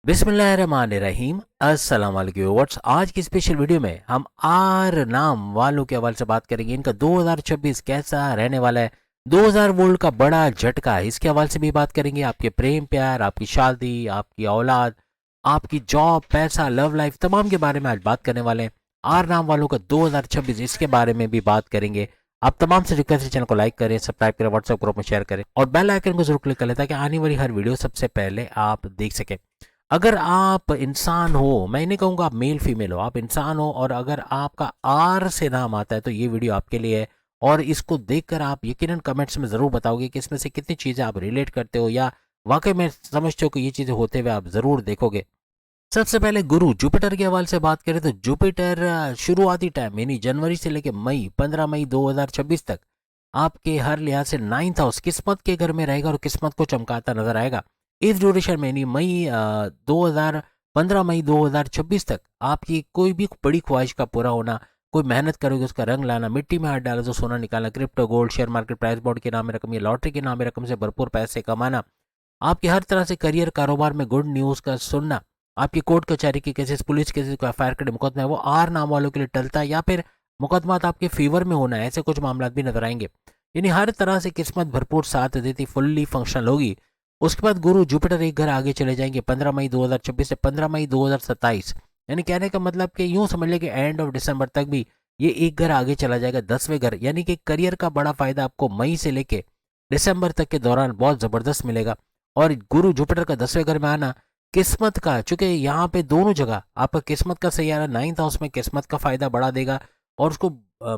बिस्मिल्लाहिर्रहमानिर्रहीम। अस्सलाम वालेकुम व्यूअर्स। आज की स्पेशल वीडियो में हम आर नाम वालों के हवाले से बात करेंगे। इनका 2026 कैसा रहने वाला है, 2000 वोल्ट का बड़ा झटका है, इसके हवाले से भी बात करेंगे। आपके प्रेम प्यार, आपकी शादी, आपकी औलाद, आपकी जॉब, पैसा, लव लाइफ, तमाम के बारे में आज बात करने वाले हैं। आर नाम वालों का 2026 इसके बारे में भी बात करेंगे। आप तमाम से रिक्वेस्ट है, चैनल को लाइक करें, सब्सक्राइब करें, व्हाट्सएप ग्रुप में शेयर करें और बेल आइकन को जरूर क्लिक कर लें ताकि आने वाली हर वीडियो सबसे पहले आप देख सकें। अगर आप इंसान हो, मैं नहीं कहूँगा आप मेल फीमेल हो, आप इंसान हो और अगर आपका आर से नाम आता है तो ये वीडियो आपके लिए है। और इसको देखकर आप यकीनन कमेंट्स में ज़रूर बताओगे कि इसमें से कितनी चीज़ें आप रिलेट करते हो या वाकई में समझते हो कि ये चीज़ें होते हुए आप ज़रूर देखोगे। सबसे पहले गुरु जुपिटर के हवाले से बात करें तो जुपिटर शुरुआती टाइम यानी जनवरी से लेकर मई 15 मई 2026 तक आपके हर लिहाज से 9th हाउस किस्मत के घर में रहेगा और किस्मत को चमकाता नजर आएगा। इस ड्यूरेशन में यानी मई 2026 तक आपकी कोई भी बड़ी ख्वाहिश का पूरा होना, कोई मेहनत करोगे उसका रंग लाना, मिट्टी में हाथ डाला तो सोना निकालना, crypto gold share market price bond के नाम में रकम या लॉटरी के नाम में रकम से भरपूर पैसे कमाना, आपके हर तरह से करियर कारोबार में गुड न्यूज़ का सुनना, आपकी कोर्ट कचहरी की केसेस, पुलिस केसेस, कोई एफआईआर के मुकदमा है वो आर नाम वालों के लिए टलता है या फिर मुकदमा आपके फेवर में होना है, ऐसे कुछ मामला भी नजर आएंगे। यानी हर तरह से किस्मत भरपूर साथ देती, फुल्ली फंक्शनल होगी। उसके बाद गुरु जुपिटर एक घर आगे चले जाएंगे 15 मई 2026 से 15 मई 2027। यानी कहने का मतलब कि यूं समझ लें कि एंड ऑफ दिसंबर तक भी ये एक घर आगे चला जाएगा, 10वें घर। यानी कि करियर का बड़ा फायदा आपको मई से लेके दिसंबर तक के दौरान बहुत जबरदस्त मिलेगा। और गुरु जुपिटर का 10वें घर में आना किस्मत का, चूंकि यहाँ पे दोनों जगह आपका किस्मत का सैयारा 9th हाउस में किस्मत का फायदा बढ़ा देगा और उसको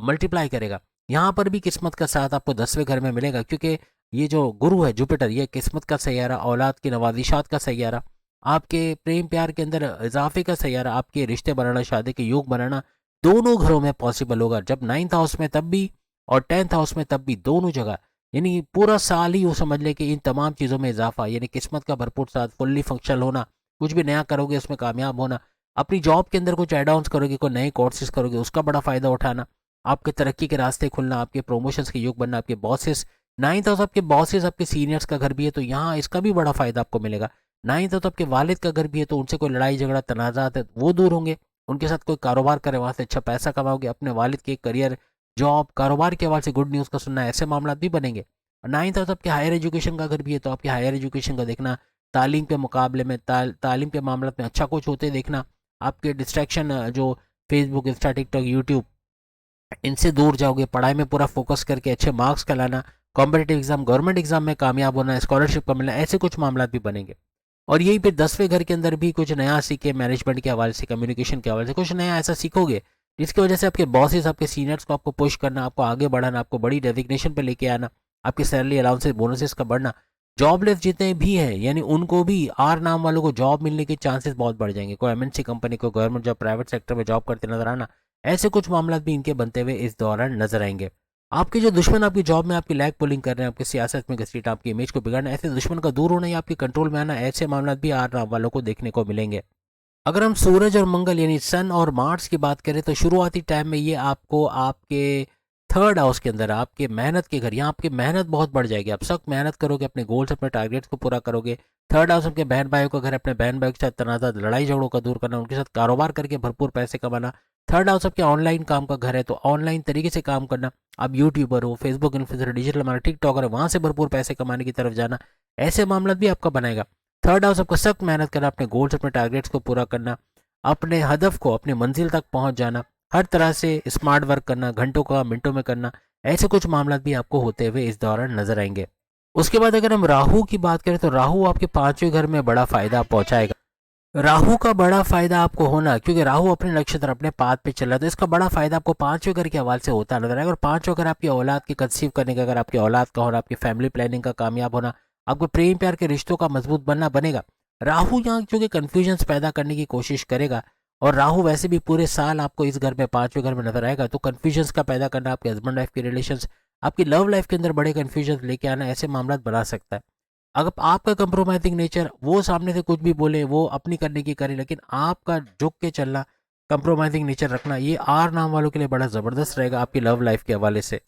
मल्टीप्लाई करेगा। यहाँ पर भी किस्मत का साथ आपको 10वें घर में मिलेगा, क्योंकि ये जो गुरु है जुपिटर, ये किस्मत का सैयारा, औलाद की नवाजिशात का सैयारा, आपके प्रेम प्यार के अंदर इजाफे का सैयारा, आपके रिश्ते बनाना, शादी के योग बनाना दोनों घरों में पॉसिबल होगा। जब 9th हाउस में तब भी और 10th हाउस में तब भी, दोनों जगह। यानी पूरा साल ही वो समझ ले कि इन तमाम चीज़ों में इजाफा, यानी किस्मत का भरपूर साथ, फुल्ली फंक्शनल होना, कुछ भी नया करोगे उसमें कामयाब होना, अपनी जॉब के अंदर कुछ एड ऑन्स करोगे, कोई नए कोर्सेज करोगे उसका बड़ा फायदा उठाना, आपके तरक्की के रास्ते खुलना, आपके प्रमोशंस के योग बनना, आपके बॉसेस, 9th हाउस आपके बॉसेस आपके सीनियर्स का घर भी है तो यहाँ इसका भी बड़ा फायदा आपको मिलेगा। 9th हाउस आपके वालिद का घर भी है तो उनसे कोई लड़ाई झगड़ा तनाजात है वो दूर होंगे, उनके साथ कोई कारोबार करे, वहाँ से अच्छा पैसा कमाओगे, अपने वालिद के करियर, जॉब, कारोबार के हवाले से गुड न्यूज़ का सुनना, ऐसे मामला भी बनेंगे। 9th हाउस आपके हायर एजुकेशन का घर भी है तो आपके हायर एजुकेशन का देखना, तालीम के मुकाबले में तालीम के मामले में अच्छा कुछ होते देखना, आपके डिस्ट्रैक्शन जो फेसबुक, इंस्टा, टिकटॉक, यूट्यूब, इनसे दूर जाओगे, पढ़ाई में पूरा फोकस करके अच्छे मार्क्स का लाना, कॉम्पिटेटिव एग्जाम, गवर्नमेंट एग्जाम में कामयाब होना, स्कॉलरशिप का मिलना, ऐसे कुछ मामला भी बनेंगे। और यही पे 10वें घर के अंदर भी कुछ नया सीखे, मैनेजमेंट के हवाले से, कम्युनिकेशन के हवाले से कुछ नया ऐसा सीखोगे जिसकी वजह से आपके बॉसेस, आपके सीनियर्स को आपको पुश करना, आपको आगे बढ़ाना, आपको बड़ी डेजिग्नेशन पे लेके आना, आपकी सैलरी अलाउंसेस बोनसेस का बढ़ना। जॉबलेस जितने भी हैं यानी उनको भी, आर नाम वालों को जॉब मिलने के चांसेस बहुत बढ़ जाएंगे। कोई एमएनसी कंपनी, कोई गवर्नमेंट जॉब, प्राइवेट सेक्टर में जॉब करते नजर आना, ऐसे कुछ मामला भी इनके बनते हुए इस दौरान नजर आएंगे। आपके जो दुश्मन आपकी जॉब में आपकी लैग पुलिंग कर रहे हैं, आपकी सियासत में घसीट, आपकी इमेज को बिगाड़ना, ऐसे दुश्मन का दूर होना या आपके कंट्रोल में आना, ऐसे मामला भी आर नाम वालों को देखने को मिलेंगे। अगर हम सूरज और मंगल यानी सन और मार्स की बात करें तो शुरुआती टाइम में ये आपको आपके 3rd हाउस के अंदर, आपके मेहनत के घर, यहाँ आपकी मेहनत बहुत बढ़ जाएगी, आप सख्त मेहनत करोगे, अपने गोल्स, अपने टारगेट्स को पूरा करोगे। 3rd हाउस आपके बहन भाइयों का घर, अपने बहन भाइयों के साथ तनाज़ा, लड़ाई झगड़ों का दूर करना, उनके साथ कारोबार करके भरपूर पैसे कमाना। 3rd हाउस आपके ऑनलाइन काम का घर है तो ऑनलाइन तरीके से काम करना, आप यूट्यूबर हो, Facebook influencer, digital marketer, TikToker है, वहाँ से भरपूर पैसे कमाने की तरफ जाना, ऐसे मामला भी आपका बनाएगा। 3rd हाउस आपको सख्त मेहनत करना, अपने गोल्स, अपने टारगेट्स को पूरा करना, अपने हदफ को, अपनी मंजिल तक पहुंच जाना, हर तरह से स्मार्ट वर्क करना, घंटों का मिनटों में करना, ऐसे कुछ मामला भी आपको होते हुए इस दौरान नजर आएंगे। उसके बाद अगर हम राहु की बात करें तो राहु आपके 5वें घर में बड़ा फायदा पहुंचाएगा। राहु का बड़ा फायदा आपको होना, क्योंकि राहु अपने नक्षत्र, अपने पाद पे चल रहा है तो इसका बड़ा फायदा आपको 5वें घर के हवाले से होता नजर आएगा। और 5वां घर आपकी औलाद की कंसीव करने का, अगर आपकी औलाद का होना, आपकी फैमिली प्लानिंग का कामयाब होना, आपको प्रेम प्यार के रिश्तों का मजबूत बनना बनेगा। राहु यहाँ क्योंकि कन्फ्यूजन पैदा करने की कोशिश करेगा और राहु वैसे भी पूरे साल आपको इस घर में, 5वें घर में नजर आएगा तो कन्फ्यूजन का पैदा करना, आपके हस्बैंड वाइफ के रिलेशन, आपकी लव लाइफ के अंदर बड़े कन्फ्यूजन लेके आना, ऐसे मामला बना सकता है। अगर आपका कंप्रोमाइजिंग नेचर, वो सामने से कुछ भी बोले, वो अपनी करने की करे, लेकिन आपका झुक के चलना, कंप्रोमाइजिंग नेचर रखना, ये आर नाम वालों के लिए बड़ा ज़बरदस्त रहेगा आपकी लव लाइफ के हवाले से।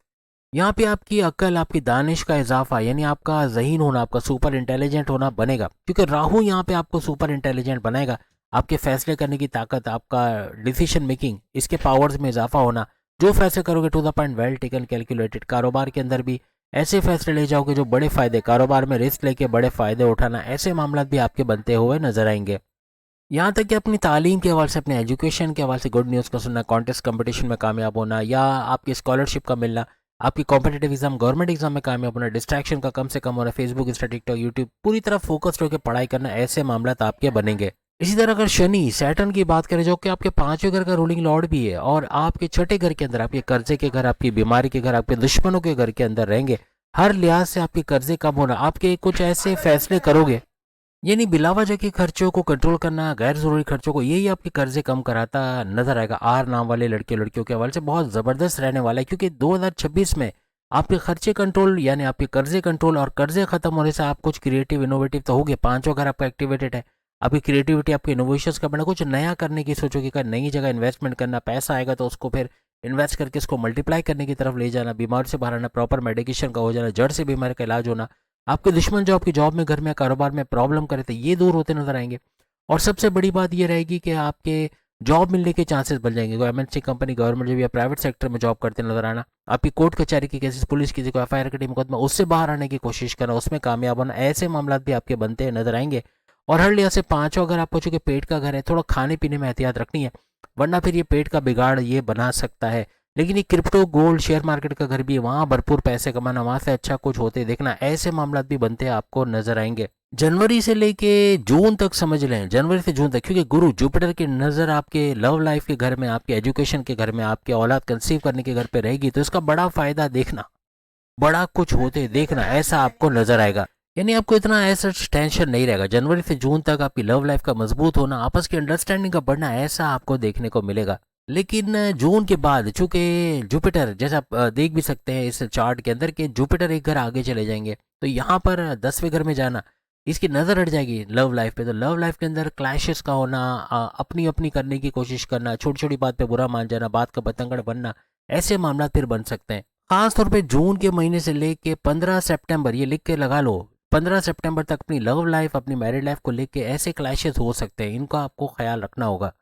यहाँ पे आपकी अक्ल, आपकी दानिश का इजाफा, यानी आपका ज़हीन होना, आपका सुपर इंटेलिजेंट होना बनेगा, क्योंकि राहु यहाँ पे आपको सुपर इंटेलिजेंट बनाएगा। आपके फैसले करने की ताकत, आपका डिसीजन मेकिंग, इसके पावर्स में इजाफा होना, जो फैसले करोगे to the point, well taken, calculated. कारोबार के अंदर भी ऐसे फैसले ले जाओगे जो बड़े फायदे, कारोबार में रिस्क लेके बड़े फायदे उठाना, ऐसे मामला भी आपके बनते हुए नजर आएंगे। यहाँ तक कि अपनी तालीम के हवाले से, अपने एजुकेशन के हवाले से गुड न्यूज़ का सुनना, कॉन्टेस्ट कंपटीशन में कामयाब होना, या आपकी स्कॉलरशिप का मिलना, आपकी कॉम्पिटेटिव एग्जाम, गवर्नमेंट एग्जाम में कामयाब होना, डिस्ट्रैक्शन का कम से कम होना, फेसबुक, इंस्टा, टिकटॉक, यूट्यूब, पूरी तरह फोकस्ड होकर पढ़ाई करना, ऐसे मामला आपके बनेंगे। इसी तरह अगर शनि, सैटर्न की बात करें, जो कि आपके पांचवें घर का रूलिंग लॉर्ड भी है, और आपके छठे घर के अंदर, आपके कर्जे के घर, आपकी बीमारी के घर, आपके दुश्मनों के घर के अंदर रहेंगे, हर लिहाज से आपके कर्जे कम होना, आपके कुछ ऐसे फैसले करोगे, यानी बिलावजह के खर्चों को कंट्रोल करना, गैर जरूरी खर्चों को, यही आपके कर्जे कम कराता नजर आएगा। आर नाम वाले लड़के लड़कियों के हवाले से बहुत ज़बरदस्त रहने वाला है, क्योंकि 2026 में आपके खर्चे कंट्रोल, यानी आपके कर्जे कंट्रोल, और कर्जे खत्म होने से आप कुछ क्रिएटिव इनोवेटिव तो होगे। पांचों अगर आपका एक्टिवेटेड है, आपकी क्रिएटिविटी, आपके इनोवेशंस का बढ़ना, कुछ नया करने की सोचोगे, का नई जगह इन्वेस्टमेंट करना, पैसा आएगा तो उसको फिर इन्वेस्ट करके इसको मल्टीप्लाई करने की तरफ ले जाना, बीमारी से बाहर आना, प्रॉपर मेडिकेशन का हो जाना, जड़ से बीमारी का इलाज होना, आपके दुश्मन जो आपकी जॉब में, घर में, कारोबार में प्रॉब्लम करे थे, ये दूर होते नजर आएंगे। और सबसे बड़ी बात ये रहेगी कि आपके जॉब मिलने के चांसेस बढ़ जाएंगे। कोई एमएनसी कंपनी, गवर्नमेंट जॉब या प्राइवेट सेक्टर में जॉब करते नजर आना, आपकी कोर्ट कचहरी की केसेस, पुलिस किसी को एफआईआर कटी, मुकदमा, उससे बाहर आने की कोशिश करना, उसमें कामयाब होना, ऐसे मामला भी आपके बनते नजर आएंगे। और हर लिहाज से पांचों, अगर आपको चूंकि पेट का घर है, थोड़ा खाने पीने में एहतियात रखनी है, वरना फिर ये पेट का बिगाड़ ये बना सकता है। लेकिन ये क्रिप्टो, गोल्ड, शेयर मार्केट का घर भी है, वहाँ भरपूर पैसे कमाना, वहाँ से अच्छा कुछ होते देखना, ऐसे मामला भी बनते आपको नजर आएंगे। जनवरी से लेके जून तक समझ लें, जनवरी से जून तक, क्योंकि गुरु जुपिटर की नज़र आपके लव लाइफ के घर में, आपके एजुकेशन के घर में, आपके औलाद कंसीव करने के घर पे रहेगी, तो इसका बड़ा फायदा देखना, बड़ा कुछ होते देखना, ऐसा आपको नजर आएगा। यानी आपको इतना ऐसा टेंशन नहीं रहेगा। जनवरी से जून तक आपकी लव लाइफ का मजबूत होना, आपस की अंडरस्टैंडिंग का बढ़ना, ऐसा आपको देखने को मिलेगा। लेकिन जून के बाद चूंकि जुपिटर, जैसे आप देख भी सकते हैं इस चार्ट के अंदर, कि जुपिटर एक घर आगे चले जाएंगे, तो यहाँ पर 10वें घर में जाना, इसकी नज़र हट जाएगी लव लाइफ पे। तो लव लाइफ के अंदर क्लैशेस का होना, अपनी अपनी करने की कोशिश करना, छोटी छोटी बात पे बुरा मान जाना, बात का बतंगड़ बनना, ऐसे मामला फिर बन सकते हैं। खास तौर पे जून के महीने से लेके 15 सितंबर, ये लिख के लगा लो, 15 सितंबर तक अपनी लव लाइफ, अपनी मैरिड लाइफ को लेके ऐसे क्लैशेस हो सकते हैं, इनका आपको ख्याल रखना होगा।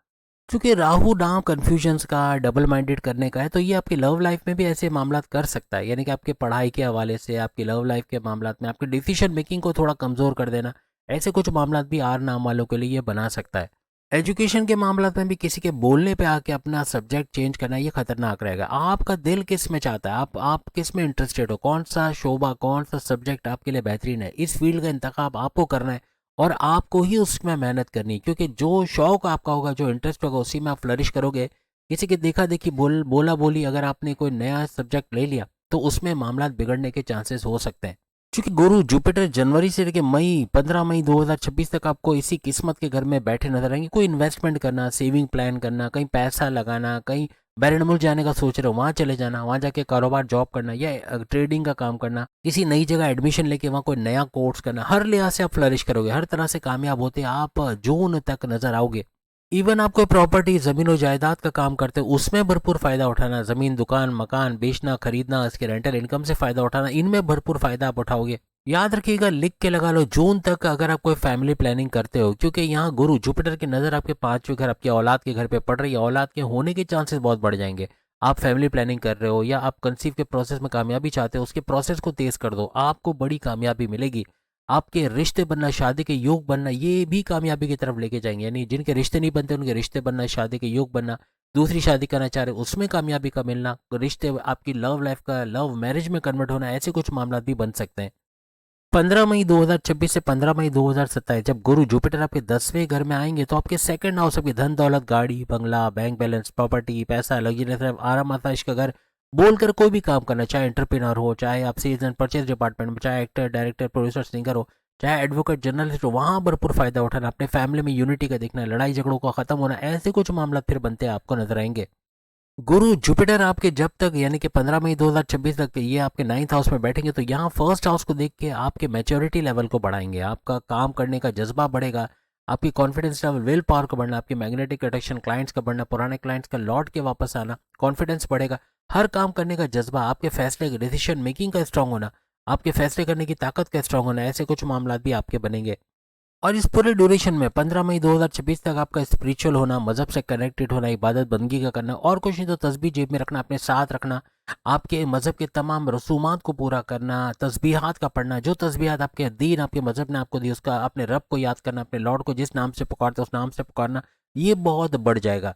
क्योंकि राहु नाम कन्फ्यूजन्स का, डबल माइंडेड करने का है, तो ये आपकी लव लाइफ में भी ऐसे मामला कर सकता है। यानी कि आपके पढ़ाई के हवाले से, आपकी लव लाइफ के मामला में, आपकी डिसीजन मेकिंग को थोड़ा कमज़ोर कर देना, ऐसे कुछ मामला भी आर नाम वालों के लिए ये बना सकता है। एजुकेशन के मामला में भी किसी के बोलने पे आके अपना सब्जेक्ट चेंज करना, ये खतरनाक रहेगा। आपका दिल किस में चाहता है, आप किस में इंटरेस्टेड हो, कौन सा शोबा, कौन सा सब्जेक्ट आपके लिए बेहतरीन है, इस फील्ड का इंतखाब आपको करना है, और आपको ही उसमें मेहनत करनी है। क्योंकि जो शौक आपका होगा, जो इंटरेस्ट होगा, उसी में आप फ्लरिश करोगे। किसी के देखा देखी, बोला बोली, अगर आपने कोई नया सब्जेक्ट ले लिया, तो उसमें मामला बिगड़ने के चांसेस हो सकते हैं। क्योंकि गुरु जुपिटर जनवरी से लेकर मई, 15 मई 2026 तक आपको इसी किस्मत के घर में बैठे नजर आएंगे। कोई इन्वेस्टमेंट करना, सेविंग प्लान करना, कहीं पैसा लगाना, कहीं बैरन मुल्क जाने का सोच रहे हो, वहाँ चले जाना, वहाँ जाके कारोबार, जॉब करना, या ट्रेडिंग का काम करना, किसी नई जगह एडमिशन लेके वहाँ कोई नया कोर्स करना, हर लिहाज से आप फ्लरिश करोगे, हर तरह से कामयाब होते आप जून तक नजर आओगे। इवन आप कोई प्रॉपर्टी, ज़मीन और जायदाद का काम करते हो, उसमें भरपूर फ़ायदा उठाना, ज़मीन, दुकान, मकान बेचना, खरीदना, इसके रेंटल इनकम से फ़ायदा उठाना, इनमें भरपूर फ़ायदा आप उठाओगे। याद रखिएगा, लिख के लगा लो, जून तक अगर आप कोई फैमिली प्लानिंग करते हो, क्योंकि यहाँ गुरु जुपिटर की नज़र आपके पांचवें घर, आपकी औलाद के घर पे पड़ रही है, औलाद के होने के चांसेस बहुत बढ़ जाएंगे। आप फैमिली प्लानिंग कर रहे हो, या आप कंसीव के प्रोसेस में कामयाबी चाहते हो, उसके प्रोसेस को तेज़ कर दो, आपको बड़ी कामयाबी मिलेगी। आपके रिश्ते बनना, शादी के योग बनना, ये भी कामयाबी की तरफ लेके जाएंगे। यानी जिनके रिश्ते नहीं बनते, उनके रिश्ते बनना, शादी के योग बनना, दूसरी शादी करना चाह रहे उसमें कामयाबी का मिलना, रिश्ते आपकी लव लाइफ का लव मैरिज में कन्वर्ट होना, ऐसे कुछ मामला भी बन सकते हैं। 15 मई 2026 से 15 मई 2027 जब गुरु जुपिटर आपके 10वें घर में आएंगे, तो आपके सेकंड हाउस, आपकी धन दौलत, गाड़ी बंगला, बैंक बैलेंस, प्रॉपर्टी, पैसा, लग्जरी, आराम आसाइश का घर, बोलकर कोई भी काम करना, चाहे एंटरप्रेन्योर हो, चाहे आप सेल्स एंड परचेज डिपार्टमेंट में, चाहे एक्टर, डायरेक्टर, प्रोड्यूसर, सिंगर हो, चाहे एडवोकेट, जर्नलिस्ट हो, वहाँ भरपूर फायदा उठाना, अपने फैमिली में यूनिटी का देखना, लड़ाई झगड़ों का खत्म होना, ऐसे कुछ मामला फिर बनते आपको नजर आएंगे। गुरु जुपिटर आपके जब तक, यानी कि 15 मई 2026 तक ये आपके 9th हाउस में बैठेंगे, तो यहाँ फर्स्ट हाउस को देख के आपके मैच्योरिटी लेवल को बढ़ाएंगे, आपका काम करने का जज्बा बढ़ेगा, आपकी कॉन्फिडेंस लेवल, विल पावर का बढ़ना, आपकी मैग्नेटिक अट्रैक्शन, क्लाइंट्स का बढ़ना, पुराने क्लाइंट्स का लौट के वापस आना, कॉन्फिडेंस बढ़ेगा, हर काम करने का जज्बा, आपके फैसले डिसीजन मेकिंग का स्ट्रांग होना, आपके फैसले करने की ताकत का स्ट्रांग होना, ऐसे कुछ मामला भी आपके बनेंगे। और इस पूरे ड्यूरेशन में 15 मई 2026 तक आपका स्पिरिचुअल होना, मजहब से कनेक्टेड होना, इबादत बंदगी का करना, और कुछ नहीं तो तस्बीह जेब में रखना, अपने साथ रखना, आपके मजहब के तमाम रसूमात को पूरा करना, तस्बीहात का पढ़ना, जो तस्बीहात आपके दीन आपके मजहब ने आपको दी उसका अपने रब को याद करना, अपने लॉर्ड को जिस नाम से पुकारते उस नाम से पुकारना, ये बहुत बढ़ जाएगा।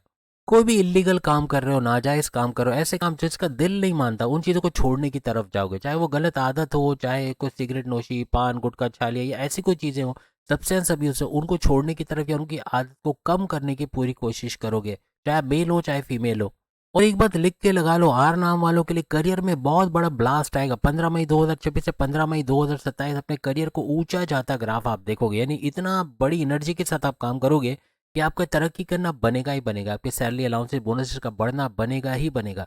कोई भी इलीगल काम कर रहे हो, नाजायज़ काम कर रहे हो, ऐसे काम जिसका दिल नहीं मानता, उन चीज़ों को छोड़ने की तरफ जाओगे, चाहे वो गलत आदत हो, चाहे कोई सिगरेट नोशी, पान गुटखा छालिया या ऐसी कोई चीज़ें हो, सब्सटेंस अब्यूज हो, उनको छोड़ने की तरफ या उनकी आदत को कम करने की पूरी कोशिश करोगे, चाहे मेल हो चाहे फीमेल हो। और एक बात लिख के लगा लो, आर नाम वालों के लिए करियर में बहुत बड़ा ब्लास्ट आएगा 15 मई 2026 से 15 मई 2027। अपने करियर को ऊंचा जाता ग्राफ आप देखोगे, यानी इतना बड़ी एनर्जी के साथ आप काम करोगे कि आपका तरक्की करना बनेगा ही बनेगा, आपके सैलरी अलाउंसेस बोनसेस का बढ़ना बनेगा ही बनेगा।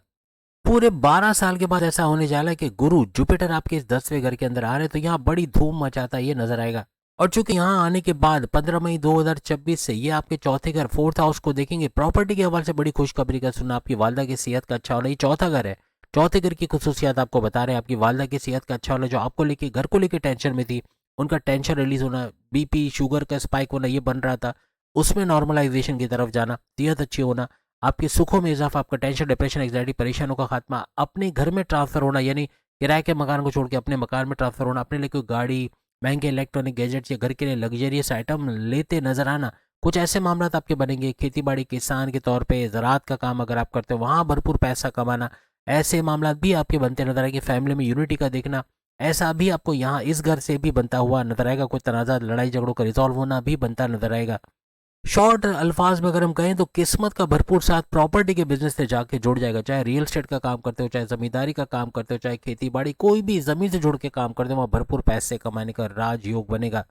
पूरे 12 साल के बाद ऐसा होने जा रहा है कि गुरु जुपिटर आपके इस 10वें घर के अंदर आ रहे हैं, तो यहाँ बड़ी धूम मचाता है ये नजर आएगा। और चूंकि यहाँ आने के बाद 15 मई 2026 से ये आपके चौथे घर फोर्थ हाउस को देखेंगे, प्रॉपर्टी के हवाले से बड़ी खुशखबरी का सुना, आपकी वालदा की सेहत का अच्छा होना, ये चौथा घर है, चौथे घर की खुसूसियात आपको बता रहे हैं, आपकी वालदा की सेहत का अच्छा होना, जो आपको लेके घर को लेके टेंशन में थी, उनका टेंशन रिलीज होना, बीपी शुगर का स्पाइक होना ये बन रहा था, उसमें नॉर्मलाइजेशन की तरफ जाना, सेहत अच्छी होना, आपके सुखों में इजाफा, आपका टेंशन डिप्रेशन एंग्जाइटी परेशानों का खात्मा, अपने घर में ट्रांसफर होना, यानी किराए के मकान को छोड़ के अपने मकान में ट्रांसफर होना, अपने लिए कोई गाड़ी, महंगे इलेक्ट्रॉनिक गैजेट्स या घर के लिए लग्जरियस आइटम लेते नजर आना, कुछ ऐसे मामला आपके बनेंगे। खेती बाड़ी किसान के तौर पे ज़राअत का काम अगर आप करते हो, वहाँ भरपूर पैसा कमाना, ऐसे मामला भी आपके बनते नजर आएंगे। फैमिली में यूनिटी का देखना, ऐसा भी आपको यहाँ इस घर से भी बनता हुआ नजर आएगा। कोई तनाज़ा लड़ाई झगड़ों का रिजॉल्व होना भी बनता नजर आएगा। शॉर्ट अल्फाज में अगर हम कहें तो किस्मत का भरपूर साथ प्रॉपर्टी के बिजनेस से जाके जुड़ जाएगा, चाहे रियल एस्टेट का काम करते हो, चाहे जमींदारी का काम करते हो, चाहे खेती बाड़ी, कोई भी जमीन से जुड़ के काम करते हो, वहाँ भरपूर पैसे कमाने का राजयोग बनेगा।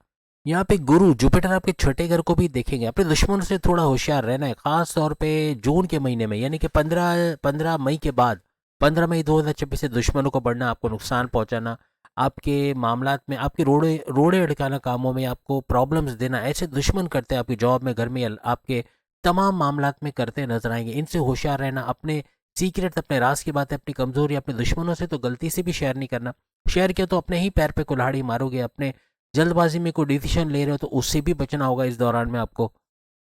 यहाँ पे गुरु जुपिटर आपके छठे घर को भी देखेंगे। अपने दुश्मनों से थोड़ा होशियार रहना है, खास तौर पे जून के महीने में, यानी कि 15 मई के बाद, 15 मई 2026 से दुश्मनों को बढ़ना, आपको नुकसान पहुंचाना, आपके मामलात में, आपके रोड़े रोड़े अड़काना, कामों में आपको प्रॉब्लम्स देना, ऐसे दुश्मन करते हैं आपकी जॉब में, घर में, आपके तमाम मामलात में करते नजर आएंगे। इनसे होशियार रहना, अपने सीक्रेट, अपने राज की बातें, अपनी कमजोरी अपने दुश्मनों से तो गलती से भी शेयर नहीं करना। शेयर किया तो अपने ही पैर पे कुल्हाड़ी मारोगे। अपने जल्दबाजी में कोई डिसीजन ले रहे हो तो उससे भी बचना होगा इस दौरान में आपको।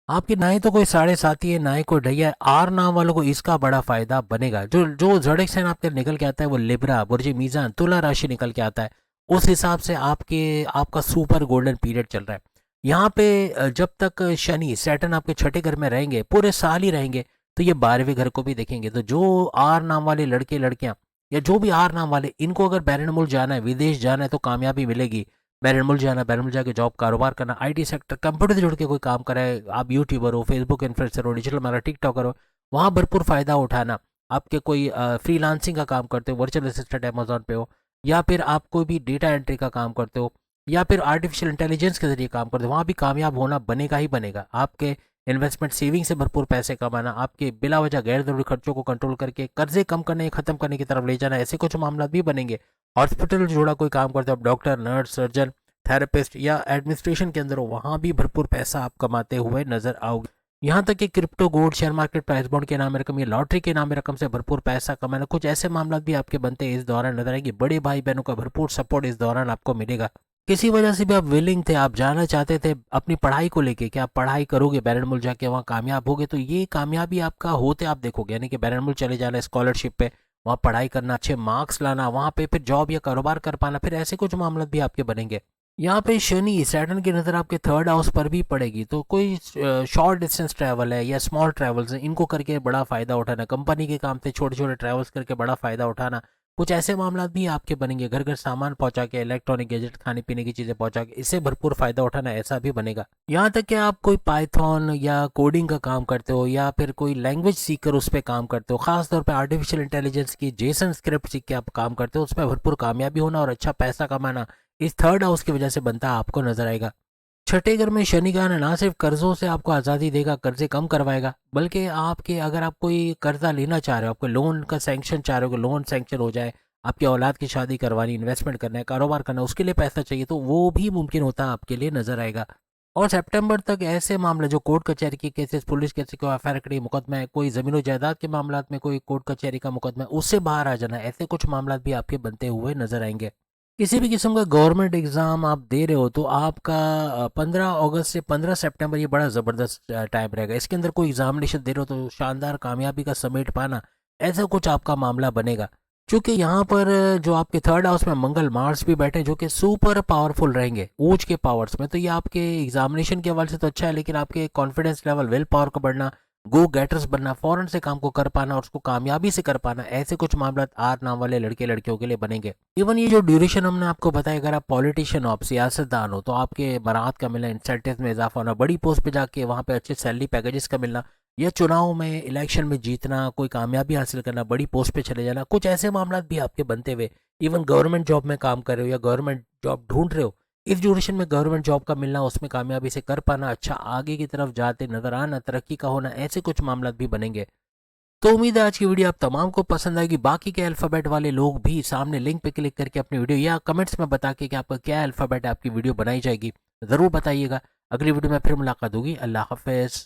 आपकी ना ही तो कोई साढ़े साथी है, ना ही कोई ढैया है, आर नाम वालों को इसका बड़ा फायदा बनेगा। जो जो ज़डिएक साइन आपके निकल के आता है वो लिब्रा, बुर्ज मीज़ान, तुला राशि निकल के आता है, उस हिसाब से आपका सुपर गोल्डन पीरियड चल रहा है। यहाँ पे जब तक शनि सैटर्न आपके छठे घर में रहेंगे, पूरे साल ही रहेंगे, तो ये 12वें घर को भी देखेंगे। तो जो आर नाम वाले लड़के लड़कियां या जो भी आर नाम वाले, इनको अगर बैरन मुल्क जाना है, विदेश जाना है, तो कामयाबी मिलेगी। बैरन मुल्क जाना, बैरन मुल्क जाके जॉब कारोबार करना, आईटी सेक्टर, कंप्यूटर से जुड़ के कोई काम करे, आप यूट्यूबर हो, फेसबुक इन्फ्लुएंसर हो, डिजिटल मार्केटर, टिकटॉकर हो, वहाँ भरपूर फायदा उठाना। आपके कोई फ्रीलांसिंग का काम करते हो, वर्चुअल असिस्टेंट अमेजोन पे हो, या फिर आप कोई भी डेटा एंट्री का काम करते हो, या फिर आर्टिफिशियल इंटेलिजेंस के जरिए काम करते हो, वहाँ भी कामयाब होना बनेगा ही बनेगा। आपके इन्वेस्टमेंट सेविंग से भरपूर पैसे कमाना, आपके बिला वजह गैर जरूरी खर्चों को कंट्रोल करके कर्जे कम करने खत्म करने की तरफ ले जाना, ऐसे कुछ मामला भी बनेंगे। हॉस्पिटल से जुड़ा कोई काम करते हो आप, डॉक्टर, नर्स, सर्जन, थेरेपिस्ट या एडमिनिस्ट्रेशन के अंदर हो, वहाँ भी भरपूर पैसा आप कमाते हुए नजर आओगे। यहाँ तक कि crypto, gold, share market, price bond के नाम रकम या लॉटरी के नाम रकम से भरपूर पैसा कमाना, कुछ ऐसे मामला भी आपके बनते हैं इस दौरान नजर आएंगे। बड़े भाई बहनों का भरपूर सपोर्ट इस दौरान आपको मिलेगा। किसी वजह से भी आप विलिंग थे, आप जाना चाहते थे अपनी पढ़ाई को लेके कि आप पढ़ाई करोगे, बैरन मुल्क जाके वहाँ कामयाब होगे, तो ये कामयाबी आपका होते आप देखोगे। यानी कि बैरन मुल्क चले जाना स्कॉलरशिप पे, वहाँ पढ़ाई करना, अच्छे मार्क्स लाना, वहाँ पे फिर जॉब या कारोबार कर पाना, फिर ऐसे कुछ मामला भी आपके बनेंगे। यहाँ पे शनि सैटर्न की नज़र आपके थर्ड हाउस पर भी पड़ेगी, तो कोई शॉर्ट डिस्टेंस ट्रैवल है या स्मॉल ट्रैवल्स हैं, इनको करके बड़ा फ़ायदा उठाना, कंपनी के काम से छोटे छोटे ट्रैवल्स करके बड़ा फ़ायदा उठाना, कुछ ऐसे मामला भी आपके बनेंगे। घर घर सामान पहुंचा के, इलेक्ट्रॉनिक गैजेट, खाने पीने की चीज़ें पहुंचा के, इससे भरपूर फ़ायदा उठाना, ऐसा भी बनेगा। यहाँ तक कि आप कोई पाइथन या कोडिंग का काम करते हो, या फिर कोई लैंग्वेज सीखकर उस पर काम करते हो, खासतौर पर आर्टिफिशियल इंटेलिजेंस की जेसन स्क्रिप्ट सीख के आप काम करते हो, उसमें भरपूर कामयाबी होना और अच्छा पैसा कमाना इस थर्ड हाउस की वजह से बनता आपको नजर आएगा। छठे घर में शनि का आना ना सिर्फ कर्जों से आपको आज़ादी देगा, कर्जे कम करवाएगा, बल्कि आपके अगर आप कोई कर्जा लेना चाह रहे हो, आपको लोन का सैंक्शन चाह रहे हो कि लोन सैंक्शन हो जाए, आपकी औलाद की शादी करवानी, इन्वेस्टमेंट करना है, कारोबार करना है, उसके लिए पैसा चाहिए, तो वो भी मुमकिन होता है आपके लिए नजर आएगा। और सितंबर तक ऐसे मामले जो कोर्ट कचहरी के केसेस, पुलिस केस, कोई एफआईआर कड़ी मुकदमा है, कोई जमीन जायदाद के मामला में कोई कोर्ट कचहरी का मुकदमा है, उससे बाहर आ जाना, ऐसे कुछ मामला भी आपके बनते हुए नजर आएंगे। किसी भी किस्म का गवर्नमेंट एग्जाम आप दे रहे हो तो आपका 15 अगस्त से 15 सितंबर ये बड़ा ज़बरदस्त टाइम रहेगा। इसके अंदर कोई एग्जामिनेशन दे रहे हो तो शानदार कामयाबी का समेट पाना, ऐसा कुछ आपका मामला बनेगा। क्योंकि यहाँ पर जो आपके थर्ड हाउस में मंगल मार्स भी बैठे हैं, जो कि सुपर पावरफुल रहेंगे ऊंच के पावर्स में, तो ये आपके एग्जामिनेशन के हवाले से तो अच्छा है, लेकिन आपके कॉन्फिडेंस लेवल, विल पावर का बढ़ना, गो गेटर्स बनना, फौरन से काम को कर पाना और उसको कामयाबी से कर पाना, ऐसे कुछ मामला आर नाम वाले लड़के लड़कियों के लिए बनेंगे। इवन ये जो ड्यूरेशन हमने आपको बताया, अगर आप पॉलिटिशियन हो, आप सियासतदान हो, तो आपके बरात का मिलना, इंसेंटिव में इजाफा होना, बड़ी पोस्ट पे जाके वहाँ पे अच्छे सैलरी पैकेजेस का मिलना, या चुनाव में इलेक्शन में जीतना, कोई कामयाबी हासिल करना, बड़ी पोस्ट पे चले जाना, कुछ ऐसे मामला भी आपके बनते हुए। इवन गवर्नमेंट जॉब में काम कर रहे हो या गवर्नमेंट जॉब ढूंढ रहे हो, इस ड्यूरेशन में गवर्नमेंट जॉब का मिलना, उसमें कामयाबी से कर पाना, अच्छा आगे की तरफ जाते नजर आना, तरक्की का होना, ऐसे कुछ मामला भी बनेंगे। तो उम्मीद है आज की वीडियो आप तमाम को पसंद आएगी। बाकी के अल्फ़ाबेट वाले लोग भी सामने लिंक पे क्लिक करके अपनी वीडियो या कमेंट्स में बता के कि आपका क्या अल्फ़ाबेट है, आपकी वीडियो बनाई जाएगी, ज़रूर बताइएगा। अगली वीडियो में फिर मुलाकात होगी। अल्लाह हाफ़िज़।